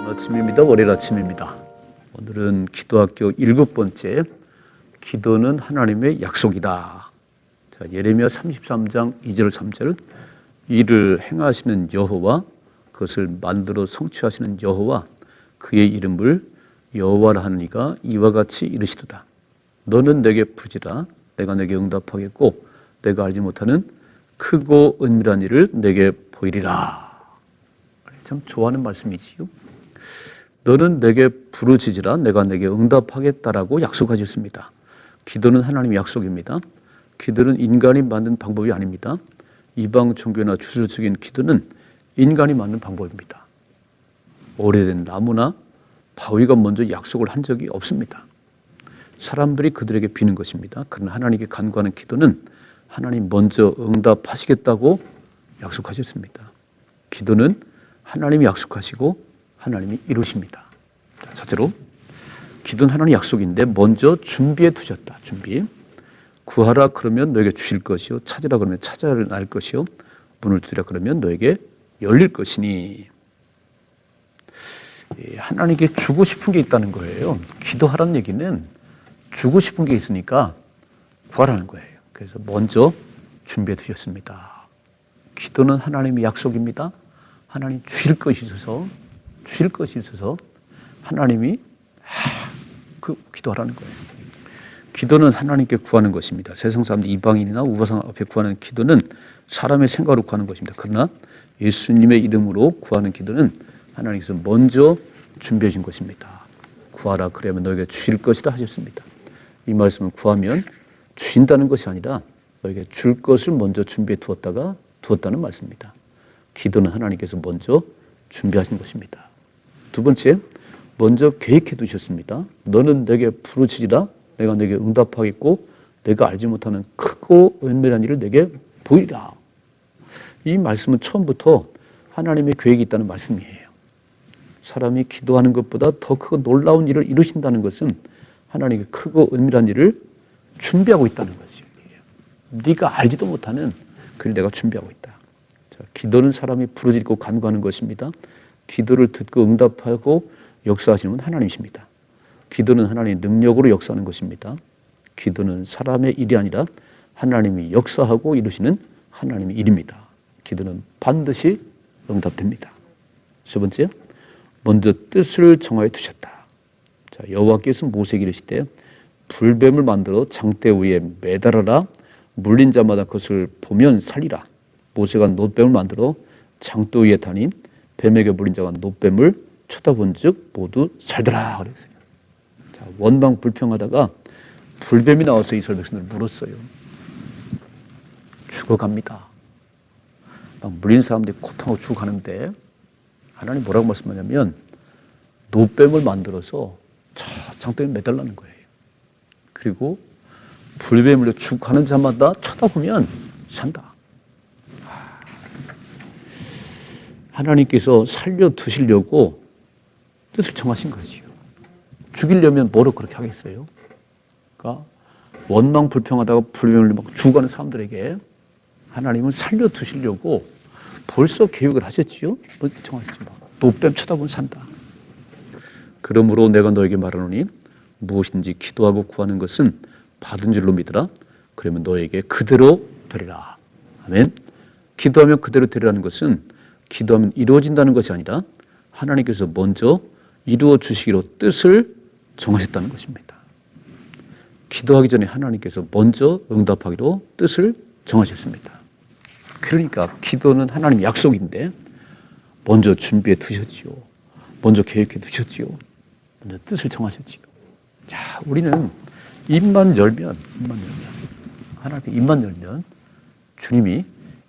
아침입니다. 월요일 아침입니다. 오늘은 기도학교 7번째 기도는 하나님의 약속이다. 자, 예레미야 33장 2절 3절 이를 행하시는 여호와 그것을 만들어 성취하시는 여호와 그의 이름을 여호와라 하느니가 이와 같이 이르시도다. 너는 내게 부르짖으라 내가 내게 응답하겠고 내가 알지 못하는 크고 은밀한 일을 내게 보이리라. 참 좋아하는 말씀이지요. 너는 내게 부르짖으라 내가 내게 응답하겠다라고 약속하셨습니다. 기도는 하나님의 약속입니다. 기도는 인간이 만든 방법이 아닙니다. 이방 종교나 주술적인 기도는 인간이 만든 방법입니다. 오래된 나무나 바위가 먼저 약속을 한 적이 없습니다. 사람들이 그들에게 비는 것입니다. 그러나 하나님께 간구하는 기도는 하나님 먼저 응답하시겠다고 약속하셨습니다. 기도는 하나님이 약속하시고 하나님이 이루십니다. 첫째로 기도는 하나님의 약속인데 먼저 준비해 두셨다. 준비. 구하라 그러면 너에게 주실 것이요 찾으라 그러면 찾아낼 것이요 문을 두드리라 그러면 너에게 열릴 것이니. 하나님께 주고 싶은 게 있다는 거예요. 기도하라는 얘기는 주고 싶은 게 있으니까 구하라는 거예요. 그래서 먼저 준비해 두셨습니다. 기도는 하나님의 약속입니다. 하나님 주실 것이 있어서 하나님이 기도하라는 거예요. 기도는 하나님께 구하는 것입니다. 세상 사람들 이방인이나 우상 앞에 구하는 기도는 사람의 생각으로 구하는 것입니다. 그러나 예수님의 이름으로 구하는 기도는 하나님께서 먼저 준비해 준 것입니다. 구하라 그러면 너에게 주실 것이다 하셨습니다. 이 말씀은 구하면 주신다는 것이 아니라 너에게 줄 것을 먼저 준비해 두었다는 말씀입니다. 기도는 하나님께서 먼저 준비하신 것입니다. 두 번째, 먼저 계획해 두셨습니다. 너는 내게 부르짖으라 내가 내게 응답하겠고 내가 알지 못하는 크고 은밀한 일을 내게 보이리라. 이 말씀은 처음부터 하나님의 계획이 있다는 말씀이에요. 사람이 기도하는 것보다 더 크고 놀라운 일을 이루신다는 것은 하나님의 크고 은밀한 일을 준비하고 있다는 것이에요. 네가 알지도 못하는 그를 내가 준비하고 있다. 자, 기도는 사람이 부르짖고 간구하는 것입니다. 기도를 듣고 응답하고 역사하시는 분 하나님이십니다. 기도는 하나님의 능력으로 역사하는 것입니다. 기도는 사람의 일이 아니라 하나님이 역사하고 이루시는 하나님의 일입니다. 기도는 반드시 응답됩니다. 세 번째, 먼저 뜻을 정하여 두셨다. 자, 여호와께서 모세에게 이르시되 불뱀을 만들어 장대 위에 매달아라 물린 자마다 그것을 보면 살리라. 모세가 놋뱀을 만들어 장대 위에 다닌 뱀에게 물린 자가 놋뱀을 쳐다본 즉 모두 살더라 그랬어요. 자, 원방 불평하다가 불뱀이 나와서 이스라엘 백성들 물었어요. 죽어갑니다. 막 물린 사람들이 고통하고 죽어가는데 하나님 뭐라고 말씀하냐면 놋뱀을 만들어서 장대에 매달라는 거예요. 그리고 불뱀에 물려 죽어가는 자마다 쳐다보면 산다. 하나님께서 살려두시려고 뜻을 정하신 거지요. 죽이려면 뭐로 그렇게 하겠어요? 그러니까 원망 불평하다가 불뱀을 막 죽어가는 사람들에게 하나님은 살려두시려고 벌써 계획을 하셨지요. 정하셨지만 놋뱀 쳐다보면 산다. 그러므로 내가 너에게 말하노니 무엇인지 기도하고 구하는 것은 받은 줄로 믿으라. 그러면 너에게 그대로 되리라. 아멘. 기도하면 그대로 되리라는 것은 기도하면 이루어진다는 것이 아니라 하나님께서 먼저 이루어 주시기로 뜻을 정하셨다는 것입니다. 기도하기 전에 하나님께서 먼저 응답하기로 뜻을 정하셨습니다. 그러니까 기도는 하나님의 약속인데 먼저 준비해 두셨지요. 먼저 계획해 두셨지요. 먼저 뜻을 정하셨지요. 자, 우리는 입만 열면 하나님께 입만 열면 주님이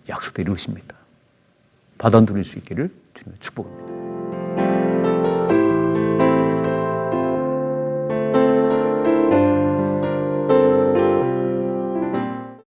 약속대로 이루십니다. 받아 누릴 수 있기를 주님의 축복합니다.